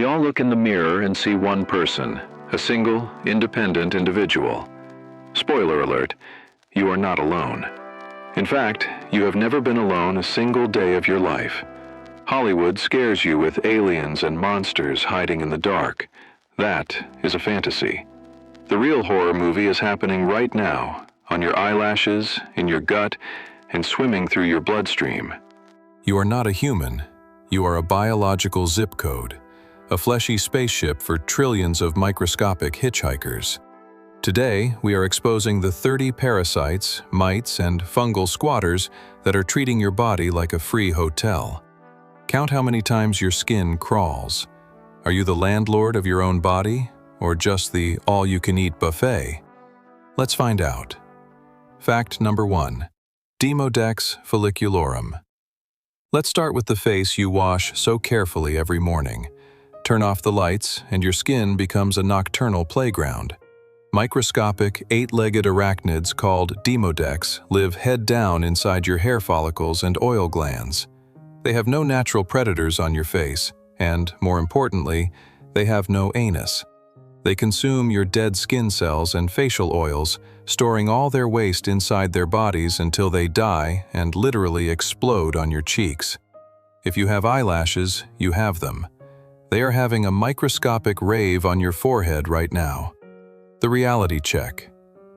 We all look in the mirror and see one person, a single, independent individual. Spoiler alert, you are not alone. In fact, you have never been alone a single day of your life. Hollywood scares you with aliens and monsters hiding in the dark. That is a fantasy. The real horror movie is happening right now, on your eyelashes, in your gut, and swimming through your bloodstream. You are not a human. You are a biological zip code, a fleshy spaceship for trillions of microscopic hitchhikers. Today, we are exposing the 30 parasites, mites, and fungal squatters that are treating your body like a free hotel. Count how many times your skin crawls. Are you the landlord of your own body, or just the all-you-can-eat buffet? Let's find out. Fact number 1. Demodex folliculorum. Let's start with the face you wash so carefully every morning. Turn off the lights, and your skin becomes a nocturnal playground. Microscopic, 8-legged arachnids called Demodex live head down inside your hair follicles and oil glands. They have no natural predators on your face, and, more importantly, they have no anus. They consume your dead skin cells and facial oils, storing all their waste inside their bodies until they die and literally explode on your cheeks. If you have eyelashes, you have them. They are having a microscopic rave on your forehead right now. The reality check.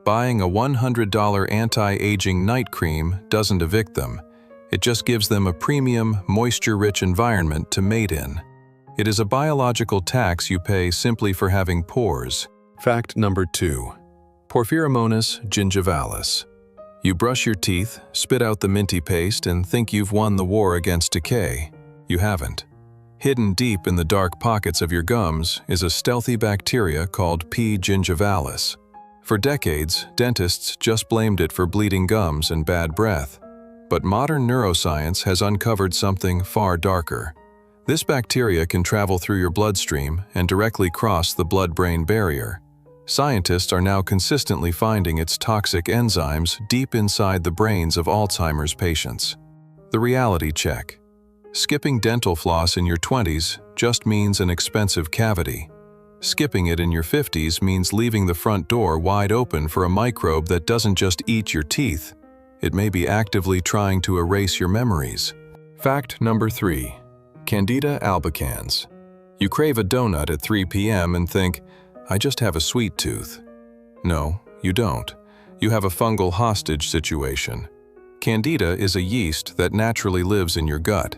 Buying a $100 anti-aging night cream doesn't evict them. It just gives them a premium, moisture-rich environment to mate in. It is a biological tax you pay simply for having pores. Fact number 2. Porphyromonas gingivalis. You brush your teeth, spit out the minty paste, and think you've won the war against decay. You haven't. Hidden deep in the dark pockets of your gums is a stealthy bacteria called P. gingivalis. For decades, dentists just blamed it for bleeding gums and bad breath. But modern neuroscience has uncovered something far darker. This bacteria can travel through your bloodstream and directly cross the blood-brain barrier. Scientists are now consistently finding its toxic enzymes deep inside the brains of Alzheimer's patients. The reality check. Skipping dental floss in your 20s just means an expensive cavity. Skipping it in your 50s means leaving the front door wide open for a microbe that doesn't just eat your teeth. It may be actively trying to erase your memories. Fact number 3. Candida albicans. You crave a donut at 3 p.m. and think, I just have a sweet tooth. No, you don't. You have a fungal hostage situation. Candida is a yeast that naturally lives in your gut.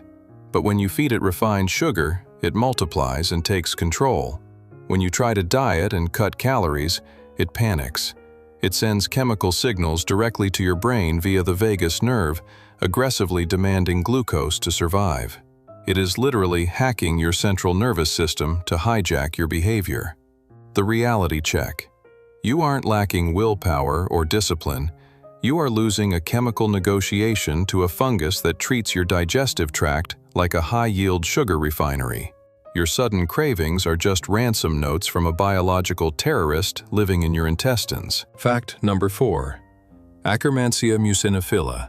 But when you feed it refined sugar, it multiplies and takes control. When you try to diet and cut calories, it panics. It sends chemical signals directly to your brain via the vagus nerve, aggressively demanding glucose to survive. It is literally hacking your central nervous system to hijack your behavior. The reality check. You aren't lacking willpower or discipline. You are losing a chemical negotiation to a fungus that treats your digestive tract like a high-yield sugar refinery. Your sudden cravings are just ransom notes from a biological terrorist living in your intestines. Fact number 4. Akkermansia muciniphila.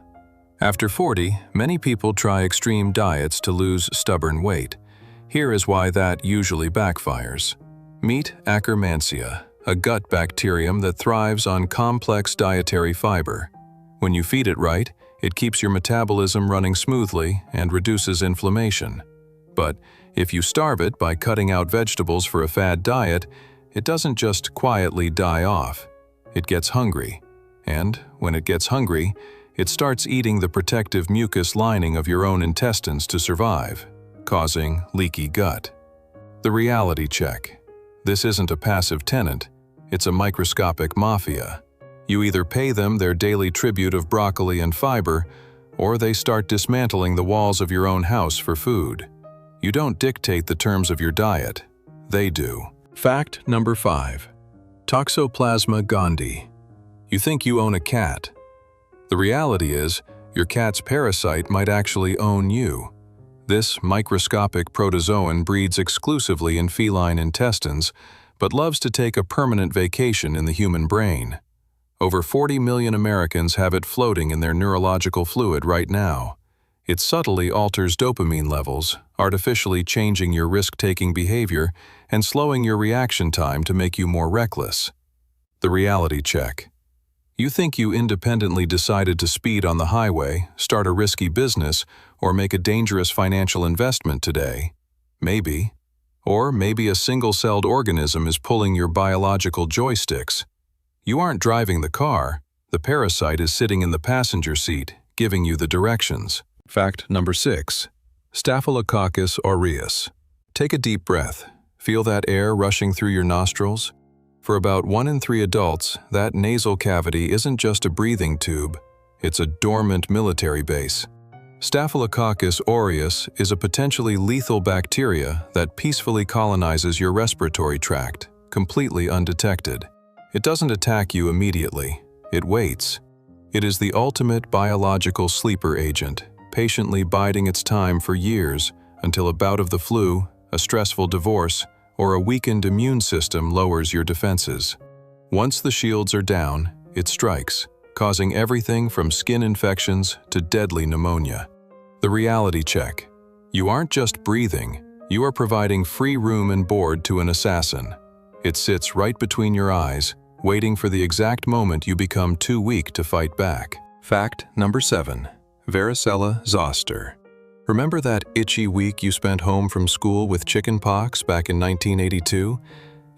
After 40, many people try extreme diets to lose stubborn weight. Here is why that usually backfires. Meet Akkermansia, a gut bacterium that thrives on complex dietary fiber. When you feed it right, it keeps your metabolism running smoothly and reduces inflammation. But if you starve it by cutting out vegetables for a fad diet, it doesn't just quietly die off. It gets hungry. And when it gets hungry, it starts eating the protective mucus lining of your own intestines to survive, causing leaky gut. The reality check. This isn't a passive tenant, it's a microscopic mafia. You either pay them their daily tribute of broccoli and fiber, or they start dismantling the walls of your own house for food. You don't dictate the terms of your diet, they do. Fact number 5. Toxoplasma gondii. You think you own a cat. The reality is, your cat's parasite might actually own you. This microscopic protozoan breeds exclusively in feline intestines, but loves to take a permanent vacation in the human brain. Over 40 million Americans have it floating in their neurological fluid right now. It subtly alters dopamine levels, artificially changing your risk-taking behavior and slowing your reaction time to make you more reckless. The reality check. You think you independently decided to speed on the highway, start a risky business, or make a dangerous financial investment today. Maybe. Or maybe a single-celled organism is pulling your biological joysticks. You aren't driving the car. The parasite is sitting in the passenger seat, giving you the directions. Fact number 6. Staphylococcus aureus. Take a deep breath. Feel that air rushing through your nostrils? For about 1 in 3 adults, that nasal cavity isn't just a breathing tube, it's a dormant military base. Staphylococcus aureus is a potentially lethal bacteria that peacefully colonizes your respiratory tract, completely undetected. It doesn't attack you immediately, it waits. It is the ultimate biological sleeper agent, patiently biding its time for years until a bout of the flu, a stressful divorce, or a weakened immune system lowers your defenses. Once the shields are down, it strikes, causing everything from skin infections to deadly pneumonia. The reality check. You aren't just breathing, you are providing free room and board to an assassin. It sits right between your eyes, waiting for the exact moment you become too weak to fight back. Fact number 7. Varicella zoster. Remember that itchy week you spent home from school with chicken pox back in 1982?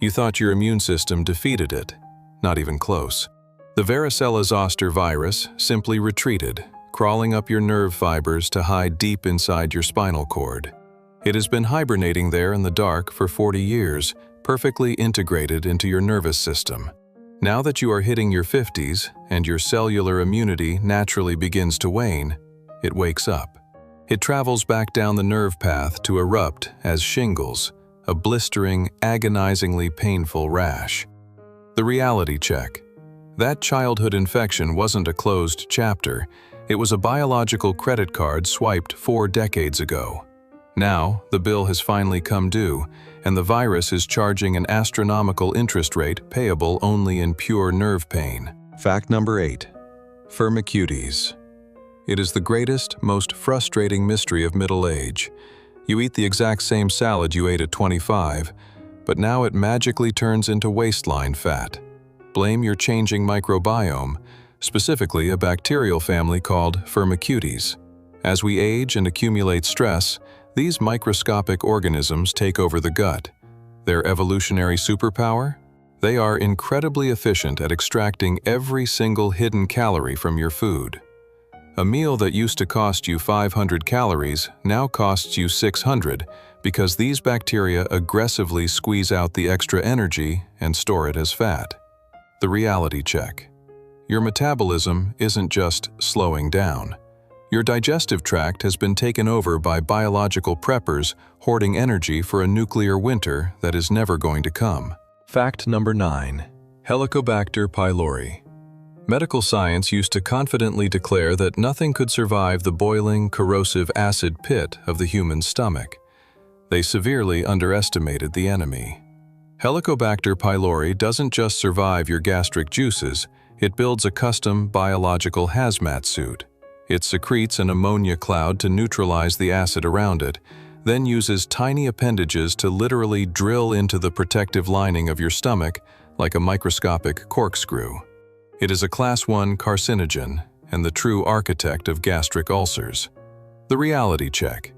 You thought your immune system defeated it. Not even close. The varicella zoster virus simply retreated, crawling up your nerve fibers to hide deep inside your spinal cord. It has been hibernating there in the dark for 40 years, perfectly integrated into your nervous system. Now that you are hitting your 50s and your cellular immunity naturally begins to wane, it wakes up. It travels back down the nerve path to erupt as shingles, a blistering, agonizingly painful rash. The reality check. That childhood infection wasn't a closed chapter. It was a biological credit card swiped 4 decades ago. Now, the bill has finally come due, and the virus is charging an astronomical interest rate payable only in pure nerve pain. Fact number 8. Firmicutes. It is the greatest, most frustrating mystery of middle age. You eat the exact same salad you ate at 25, but now it magically turns into waistline fat. Blame your changing microbiome, specifically a bacterial family called Firmicutes. As we age and accumulate stress, these microscopic organisms take over the gut. Their evolutionary superpower? They are incredibly efficient at extracting every single hidden calorie from your food. A meal that used to cost you 500 calories now costs you 600 because these bacteria aggressively squeeze out the extra energy and store it as fat. The reality check. Your metabolism isn't just slowing down. Your digestive tract has been taken over by biological preppers hoarding energy for a nuclear winter that is never going to come. Fact number 9. Helicobacter pylori. Medical science used to confidently declare that nothing could survive the boiling, corrosive acid pit of the human stomach. They severely underestimated the enemy. Helicobacter pylori doesn't just survive your gastric juices, it builds a custom biological hazmat suit. It secretes an ammonia cloud to neutralize the acid around it, then uses tiny appendages to literally drill into the protective lining of your stomach like a microscopic corkscrew. It is a Class 1 carcinogen and the true architect of gastric ulcers. The reality check.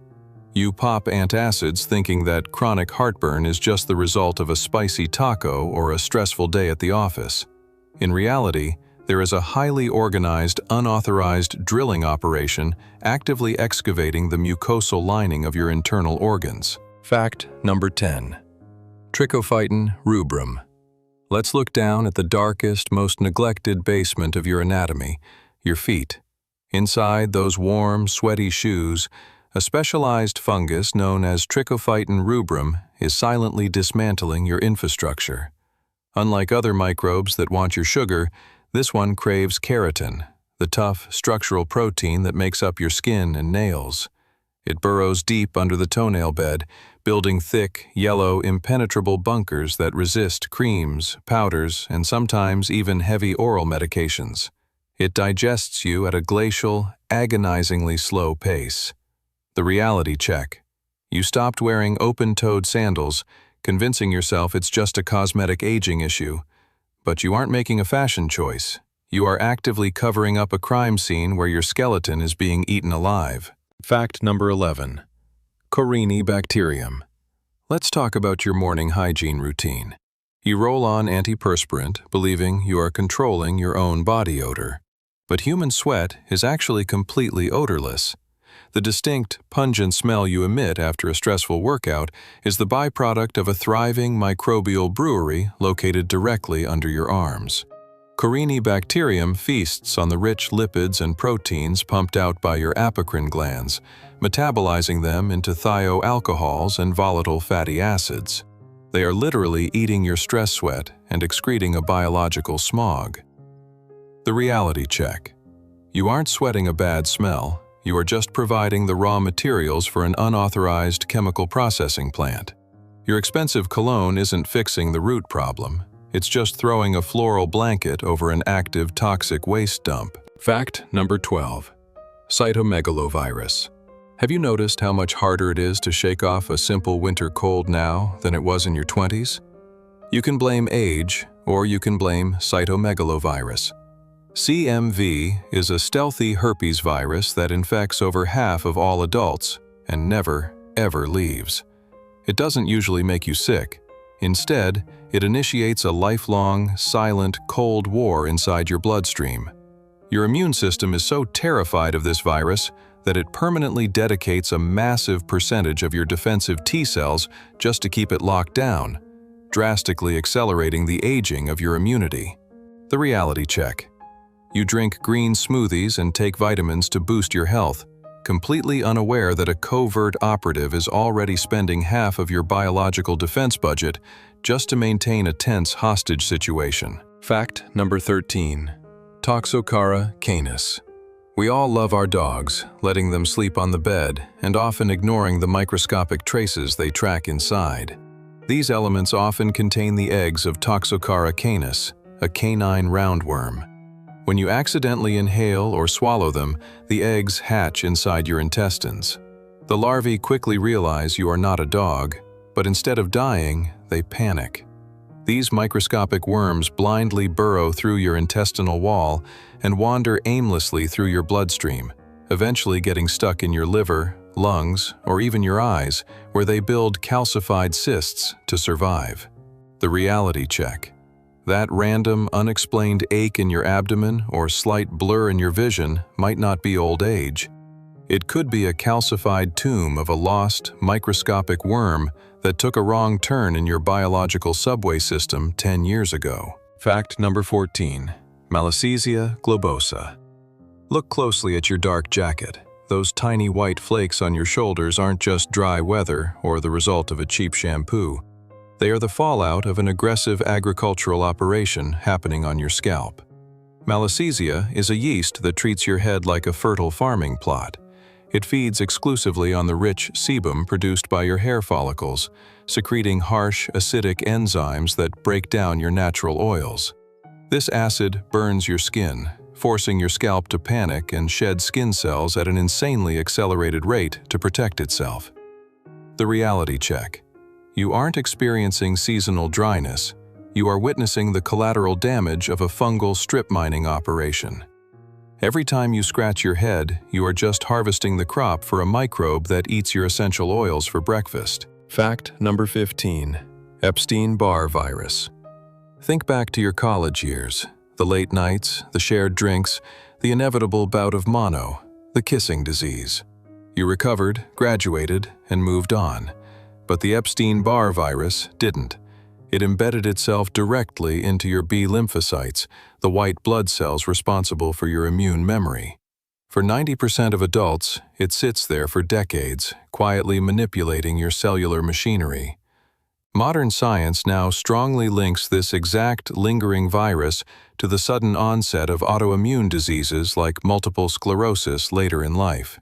You pop antacids thinking that chronic heartburn is just the result of a spicy taco or a stressful day at the office. In reality, there is a highly organized, unauthorized drilling operation actively excavating the mucosal lining of your internal organs. Fact number 10. Trichophyton rubrum. Let's look down at the darkest, most neglected basement of your anatomy, your feet. Inside those warm, sweaty shoes, a specialized fungus known as Trichophyton rubrum is silently dismantling your infrastructure. Unlike other microbes that want your sugar, this one craves keratin, the tough, structural protein that makes up your skin and nails. It burrows deep under the toenail bed, building thick, yellow, impenetrable bunkers that resist creams, powders, and sometimes even heavy oral medications. It digests you at a glacial, agonizingly slow pace. The reality check. You stopped wearing open-toed sandals, convincing yourself it's just a cosmetic aging issue. But you aren't making a fashion choice. You are actively covering up a crime scene where your skeleton is being eaten alive. Fact number 11. Corynebacterium. Let's talk about your morning hygiene routine. You roll on antiperspirant, believing you are controlling your own body odor. But human sweat is actually completely odorless. The distinct, pungent smell you emit after a stressful workout is the byproduct of a thriving microbial brewery located directly under your arms. Corynebacterium feasts on the rich lipids and proteins pumped out by your apocrine glands, metabolizing them into thioalcohols and volatile fatty acids. They are literally eating your stress sweat and excreting a biological smog. The reality check. You aren't sweating a bad smell. You are just providing the raw materials for an unauthorized chemical processing plant. Your expensive cologne isn't fixing the root problem. It's just throwing a floral blanket over an active toxic waste dump. Fact number 12. Cytomegalovirus. Have you noticed how much harder it is to shake off a simple winter cold now than it was in your 20s? You can blame age, or you can blame cytomegalovirus. CMV is a stealthy herpes virus that infects over half of all adults and never, ever leaves. It doesn't usually make you sick. Instead, it initiates a lifelong, silent, cold war inside your bloodstream. Your immune system is so terrified of this virus that it permanently dedicates a massive percentage of your defensive T cells just to keep it locked down, drastically accelerating the aging of your immunity. The reality check. You drink green smoothies and take vitamins to boost your health, completely unaware that a covert operative is already spending half of your biological defense budget just to maintain a tense hostage situation. Fact number 13. Toxocara canis. We all love our dogs, letting them sleep on the bed and often ignoring the microscopic traces they track inside. These elements often contain the eggs of Toxocara canis, a canine roundworm. When you accidentally inhale or swallow them, the eggs hatch inside your intestines. The larvae quickly realize you are not a dog, but instead of dying, they panic. These microscopic worms blindly burrow through your intestinal wall and wander aimlessly through your bloodstream, eventually getting stuck in your liver, lungs, or even your eyes, where they build calcified cysts to survive. The reality check. That random, unexplained ache in your abdomen or slight blur in your vision might not be old age. It could be a calcified tomb of a lost, microscopic worm that took a wrong turn in your biological subway system 10 years ago. Fact number 14. Malassezia globosa. Look closely at your dark jacket. Those tiny white flakes on your shoulders aren't just dry weather or the result of a cheap shampoo. They are the fallout of an aggressive agricultural operation happening on your scalp. Malassezia is a yeast that treats your head like a fertile farming plot. It feeds exclusively on the rich sebum produced by your hair follicles, secreting harsh, acidic enzymes that break down your natural oils. This acid burns your skin, forcing your scalp to panic and shed skin cells at an insanely accelerated rate to protect itself. The reality check. You aren't experiencing seasonal dryness. You are witnessing the collateral damage of a fungal strip mining operation. Every time you scratch your head, you are just harvesting the crop for a microbe that eats your essential oils for breakfast. Fact number 15. Epstein-Barr virus. Think back to your college years, the late nights, the shared drinks, the inevitable bout of mono, the kissing disease. You recovered, graduated, and moved on. But the Epstein-Barr virus didn't. It embedded itself directly into your B lymphocytes, the white blood cells responsible for your immune memory. For 90% of adults, it sits there for decades, quietly manipulating your cellular machinery. Modern science now strongly links this exact lingering virus to the sudden onset of autoimmune diseases like multiple sclerosis later in life.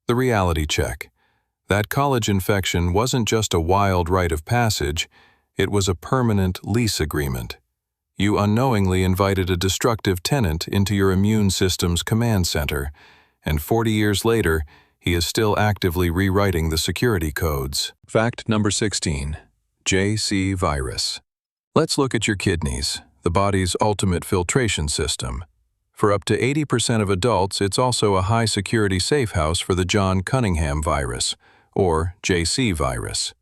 The reality check. That college infection wasn't just a wild rite of passage, it was a permanent lease agreement. You unknowingly invited a destructive tenant into your immune system's command center, and 40 years later, he is still actively rewriting the security codes. Fact number 16. JC virus. Let's look at your kidneys, the body's ultimate filtration system. For up to 80% of adults, it's also a high-security safe house for the John Cunningham virus, or JC virus.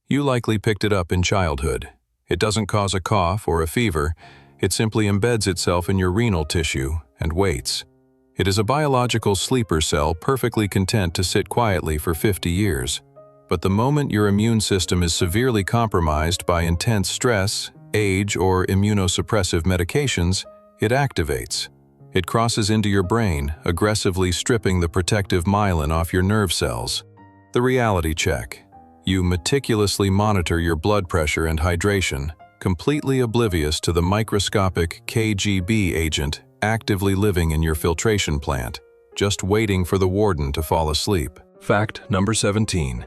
You likely picked it up in childhood. It doesn't cause a cough or a fever. It simply embeds itself in your renal tissue and waits. It is a biological sleeper cell perfectly content to sit quietly for 50 years. But the moment your immune system is severely compromised by intense stress, age, or immunosuppressive medications, it activates. It crosses into your brain, aggressively stripping the protective myelin off your nerve cells. The reality check. You meticulously monitor your blood pressure and hydration, completely oblivious to the microscopic KGB agent actively living in your filtration plant, just waiting for the warden to fall asleep. Fact number 17.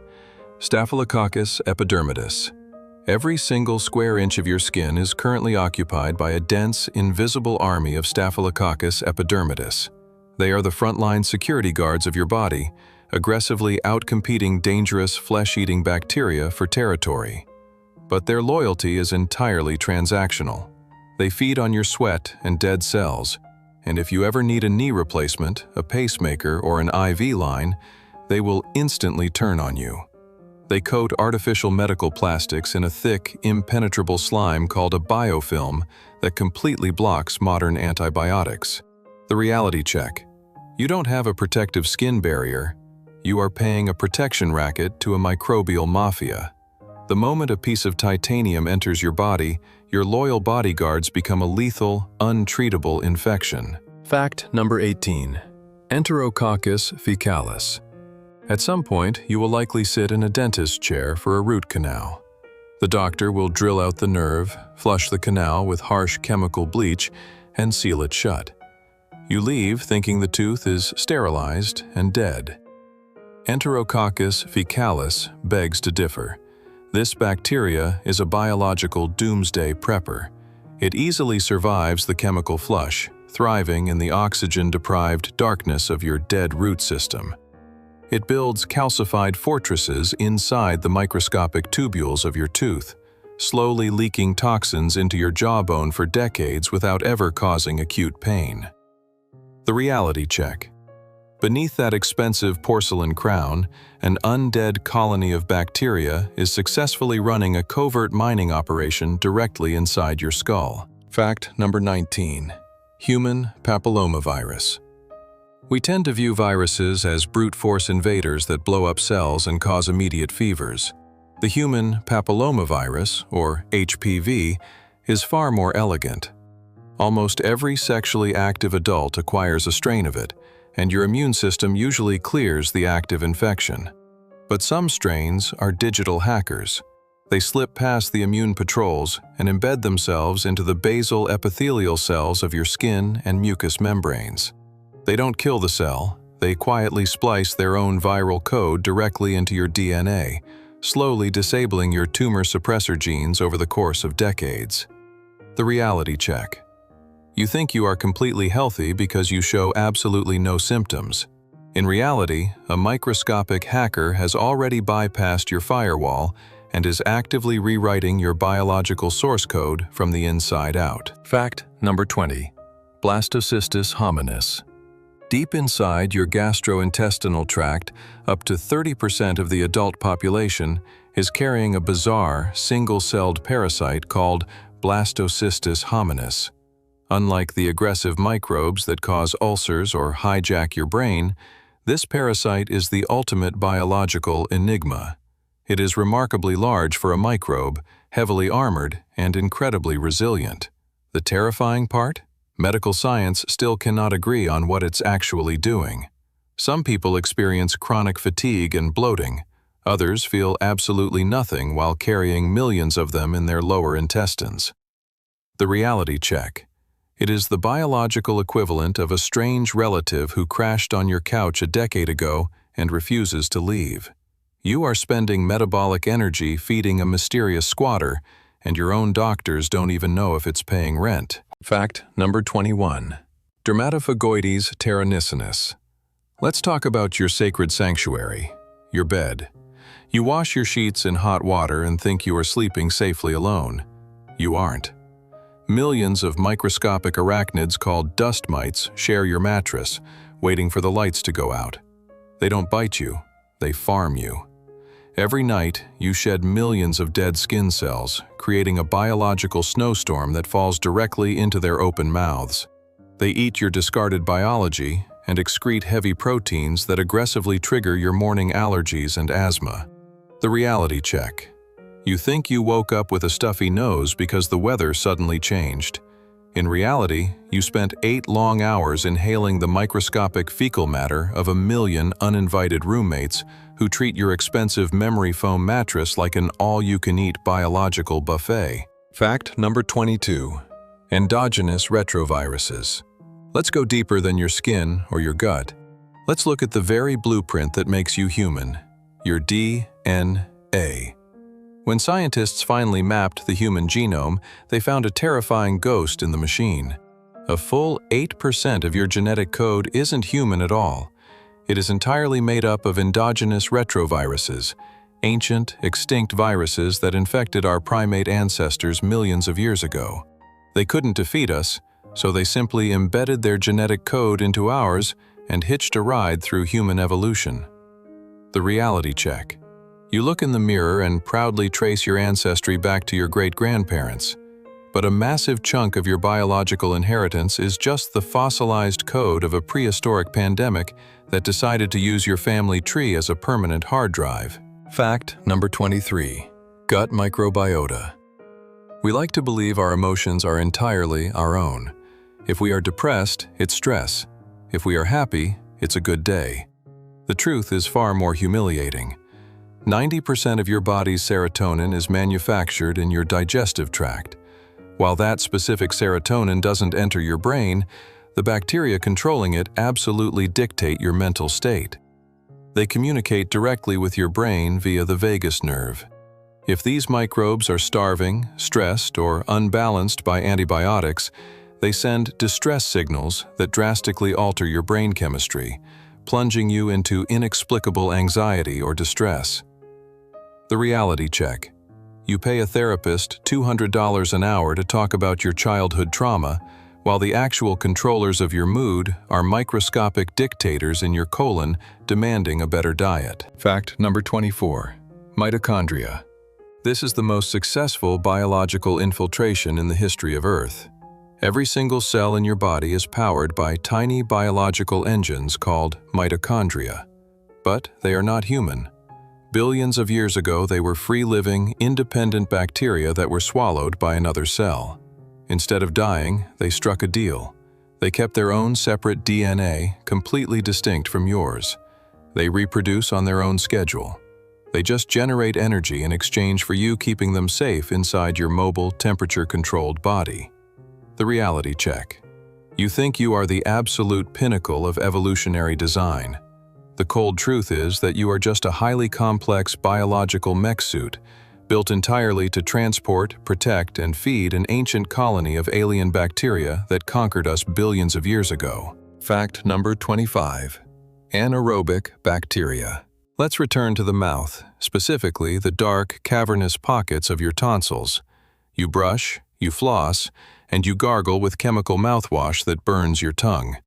Staphylococcus epidermidis. Every single square inch of your skin is currently occupied by a dense, invisible army of Staphylococcus epidermidis. They are the frontline security guards of your body, aggressively outcompeting dangerous flesh-eating bacteria for territory. But their loyalty is entirely transactional. They feed on your sweat and dead cells, and if you ever need a knee replacement, a pacemaker, or an IV line, they will instantly turn on you. They coat artificial medical plastics in a thick, impenetrable slime called a biofilm that completely blocks modern antibiotics. The reality check. You don't have a protective skin barrier. You are paying a protection racket to a microbial mafia. The moment a piece of titanium enters your body, your loyal bodyguards become a lethal, untreatable infection. Fact number 18. Enterococcus fecalis. At some point, you will likely sit in a dentist's chair for a root canal. The doctor will drill out the nerve, flush the canal with harsh chemical bleach, and seal it shut. You leave thinking the tooth is sterilized and dead. Enterococcus fecalis begs to differ. This bacteria is a biological doomsday prepper. It easily survives the chemical flush, thriving in the oxygen-deprived darkness of your dead root system. It builds calcified fortresses inside the microscopic tubules of your tooth, slowly leaking toxins into your jawbone for decades without ever causing acute pain. The reality check. Beneath that expensive porcelain crown, an undead colony of bacteria is successfully running a covert mining operation directly inside your skull. Fact number 19. Human papillomavirus. We tend to view viruses as brute force invaders that blow up cells and cause immediate fevers. The human papillomavirus, or HPV, is far more elegant. Almost every sexually active adult acquires a strain of it, and your immune system usually clears the active infection. But some strains are digital hackers. They slip past the immune patrols and embed themselves into the basal epithelial cells of your skin and mucous membranes. They don't kill the cell, they quietly splice their own viral code directly into your DNA, slowly disabling your tumor suppressor genes over the course of decades. The reality check. You think you are completely healthy because you show absolutely no symptoms. In reality, a microscopic hacker has already bypassed your firewall and is actively rewriting your biological source code from the inside out. Fact number 20. Blastocystis hominis. Deep inside your gastrointestinal tract, up to 30% of the adult population is carrying a bizarre, single-celled parasite called Blastocystis hominis. Unlike the aggressive microbes that cause ulcers or hijack your brain, this parasite is the ultimate biological enigma. It is remarkably large for a microbe, heavily armored, and incredibly resilient. The terrifying part? Medical science still cannot agree on what it's actually doing. Some people experience chronic fatigue and bloating. Others feel absolutely nothing while carrying millions of them in their lower intestines. The reality check. It is the biological equivalent of a strange relative who crashed on your couch a decade ago and refuses to leave. You are spending metabolic energy feeding a mysterious squatter, and your own doctors don't even know if it's paying rent. Fact number 21. Dermatophagoides terranicinus. Let's talk about your sacred sanctuary, your bed. You wash your sheets in hot water and think you are sleeping safely alone. You aren't. Millions of microscopic arachnids called dust mites share your mattress, waiting for the lights to go out. They don't bite you, they farm you. Every night, you shed millions of dead skin cells, creating a biological snowstorm that falls directly into their open mouths. They eat your discarded biology and excrete heavy proteins that aggressively trigger your morning allergies and asthma. The reality check. You think you woke up with a stuffy nose because the weather suddenly changed. In reality, you spent 8 long hours inhaling the microscopic fecal matter of a million uninvited roommates who treat your expensive memory foam mattress like an all-you-can-eat biological buffet. Fact number 22. Endogenous retroviruses. Let's go deeper than your skin or your gut. Let's look at the very blueprint that makes you human, your DNA. When scientists finally mapped the human genome, they found a terrifying ghost in the machine. A full 8% of your genetic code isn't human at all. It is entirely made up of endogenous retroviruses, ancient, extinct viruses that infected our primate ancestors millions of years ago. They couldn't defeat us, so they simply embedded their genetic code into ours and hitched a ride through human evolution. The reality check. You look in the mirror and proudly trace your ancestry back to your great-grandparents. But a massive chunk of your biological inheritance is just the fossilized code of a prehistoric pandemic that decided to use your family tree as a permanent hard drive. Fact number 23. Gut microbiota. We like to believe our emotions are entirely our own. If we are depressed, it's stress. If we are happy, it's a good day. The truth is far more humiliating. 90% of your body's serotonin is manufactured in your digestive tract. While that specific serotonin doesn't enter your brain, the bacteria controlling it absolutely dictate your mental state. They communicate directly with your brain via the vagus nerve. If these microbes are starving, stressed, or unbalanced by antibiotics, they send distress signals that drastically alter your brain chemistry, plunging you into inexplicable anxiety or distress. The reality check. You pay a therapist $200 an hour to talk about your childhood trauma, while the actual controllers of your mood are microscopic dictators in your colon demanding a better diet. Fact number 24. Mitochondria. This is the most successful biological infiltration in the history of Earth. Every single cell in your body is powered by tiny biological engines called mitochondria. But they are not human. Billions of years ago, they were free-living, independent bacteria that were swallowed by another cell. Instead of dying, they struck a deal. They kept their own separate DNA, completely distinct from yours. They reproduce on their own schedule. They just generate energy in exchange for you keeping them safe inside your mobile, temperature-controlled body. The reality check. You think you are the absolute pinnacle of evolutionary design. The cold truth is that you are just a highly complex biological mech suit, built entirely to transport, protect, and feed an ancient colony of alien bacteria that conquered us billions of years ago. Fact number 25. Anaerobic bacteria. Let's return to the mouth, specifically the dark, cavernous pockets of your tonsils. You brush, you floss, and you gargle with chemical mouthwash that burns your tongue.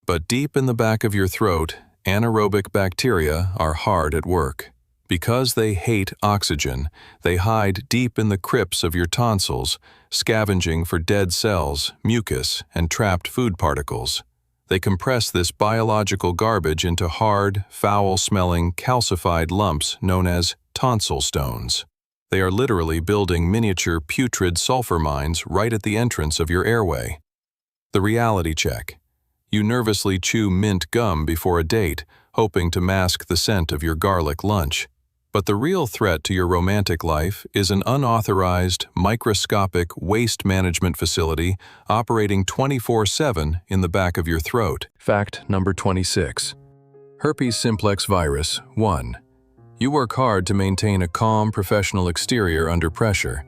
But deep in the back of your throat, anaerobic bacteria are hard at work. Because they hate oxygen, they hide deep in the crypts of your tonsils, scavenging for dead cells, mucus, and trapped food particles. They compress this biological garbage into hard, foul-smelling, calcified lumps known as tonsil stones. They are literally building miniature putrid sulfur mines right at the entrance of your airway. The reality check. You nervously chew mint gum before a date, hoping to mask the scent of your garlic lunch. But the real threat to your romantic life is an unauthorized, microscopic waste management facility operating 24/7 in the back of your throat. Fact number 26. Herpes simplex virus 1. You work hard to maintain a calm, professional exterior under pressure.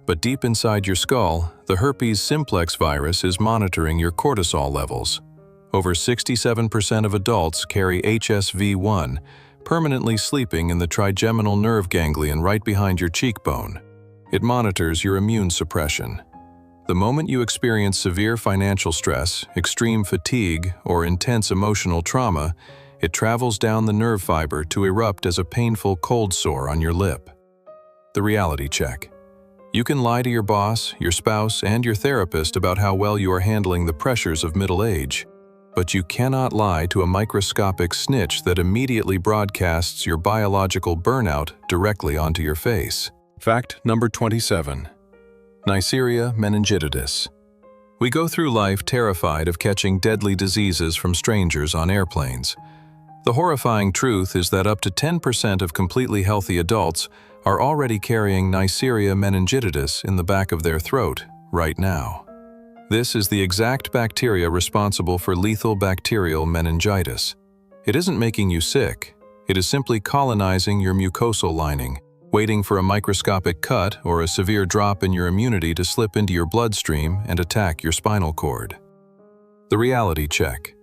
But deep inside your skull, the herpes simplex virus is monitoring your cortisol levels. Over 67% of adults carry HSV1, permanently sleeping in the trigeminal nerve ganglion right behind your cheekbone. It monitors your immune suppression. The moment you experience severe financial stress, extreme fatigue, or intense emotional trauma, it travels down the nerve fiber to erupt as a painful cold sore on your lip. The reality check. You can lie to your boss, your spouse, and your therapist about how well you are handling the pressures of middle age, but you cannot lie to a microscopic snitch that immediately broadcasts your biological burnout directly onto your face. Fact number 27. Neisseria meningitidis. We go through life terrified of catching deadly diseases from strangers on airplanes. The horrifying truth is that up to 10% of completely healthy adults are already carrying Neisseria meningitidis in the back of their throat right now. This is the exact bacteria responsible for lethal bacterial meningitis. It isn't making you sick. It is simply colonizing your mucosal lining, waiting for a microscopic cut or a severe drop in your immunity to slip into your bloodstream and attack your spinal cord. The reality check.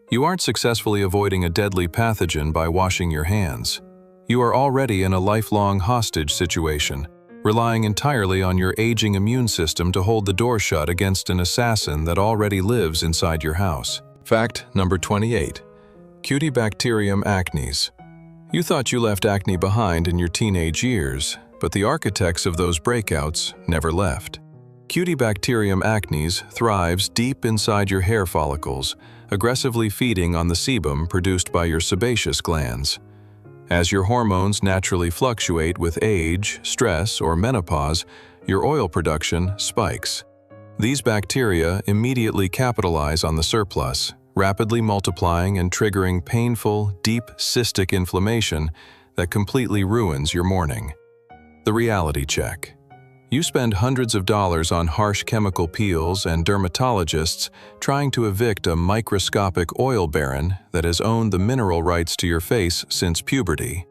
You aren't successfully avoiding a deadly pathogen by washing your hands. You are already in a lifelong hostage situation, relying entirely on your aging immune system to hold the door shut against an assassin that already lives inside your house. Fact number 28. Cutibacterium acnes. You thought you left acne behind in your teenage years, but the architects of those breakouts never left. Cutibacterium acnes thrives deep inside your hair follicles, aggressively feeding on the sebum produced by your sebaceous glands. As your hormones naturally fluctuate with age, stress, or menopause, your oil production spikes. These bacteria immediately capitalize on the surplus, rapidly multiplying and triggering painful, deep cystic inflammation that completely ruins your morning. The reality check. You spend hundreds of dollars on harsh chemical peels and dermatologists trying to evict a microscopic oil baron that has owned the mineral rights to your face since puberty.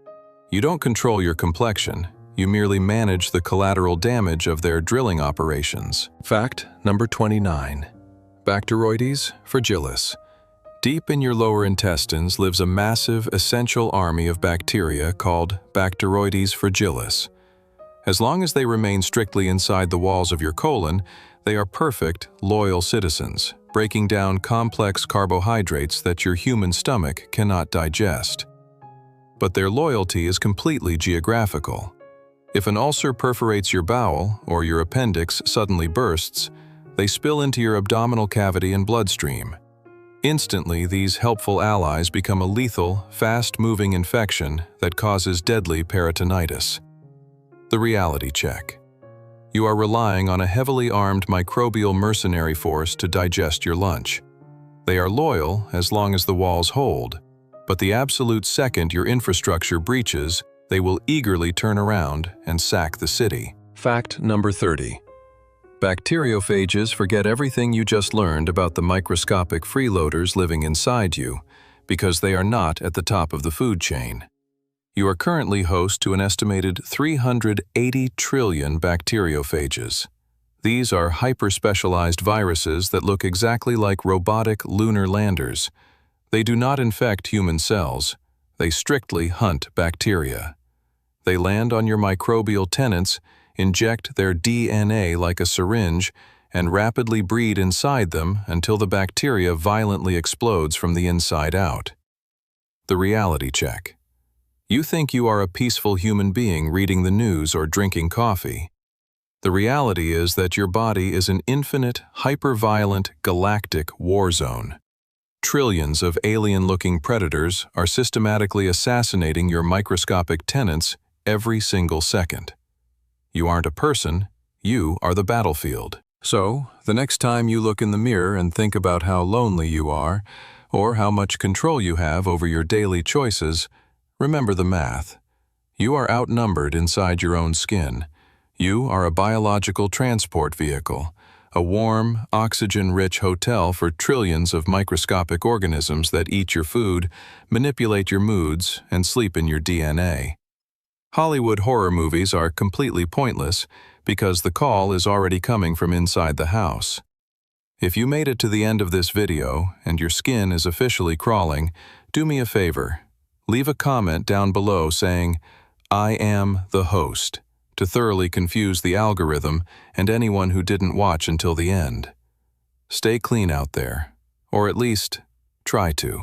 You don't control your complexion, you merely manage the collateral damage of their drilling operations. Fact number 29. Bacteroides fragilis. Deep in your lower intestines lives a massive, essential army of bacteria called Bacteroides fragilis. As long as they remain strictly inside the walls of your colon, they are perfect, loyal citizens, breaking down complex carbohydrates that your human stomach cannot digest. But their loyalty is completely geographical. If an ulcer perforates your bowel or your appendix suddenly bursts, they spill into your abdominal cavity and bloodstream. Instantly, these helpful allies become a lethal, fast-moving infection that causes deadly peritonitis. The reality check. You are relying on a heavily armed microbial mercenary force to digest your lunch. They are loyal as long as the walls hold, but the absolute second your infrastructure breaches, they will eagerly turn around and sack the city. Fact number 30. Bacteriophages forget everything you just learned about the microscopic freeloaders living inside you, because they are not at the top of the food chain. You are currently host to an estimated 380 trillion bacteriophages. These are hyper-specialized viruses that look exactly like robotic lunar landers. They do not infect human cells. They strictly hunt bacteria. They land on your microbial tenants, inject their DNA like a syringe, and rapidly breed inside them until the bacteria violently explodes from the inside out. The reality check. You think you are a peaceful human being reading the news or drinking coffee. The reality is that your body is an infinite, hyper-violent, galactic war zone. Trillions of alien-looking predators are systematically assassinating your microscopic tenants every single second. You aren't a person, you are the battlefield. So, the next time you look in the mirror and think about how lonely you are, or how much control you have over your daily choices, remember the math. You are outnumbered inside your own skin. You are a biological transport vehicle, a warm, oxygen-rich hotel for trillions of microscopic organisms that eat your food, manipulate your moods, and sleep in your DNA. Hollywood horror movies are completely pointless because the call is already coming from inside the house. If you made it to the end of this video and your skin is officially crawling, do me a favor. Leave a comment down below saying, "I am the host," to thoroughly confuse the algorithm and anyone who didn't watch until the end. Stay clean out there, or at least try to.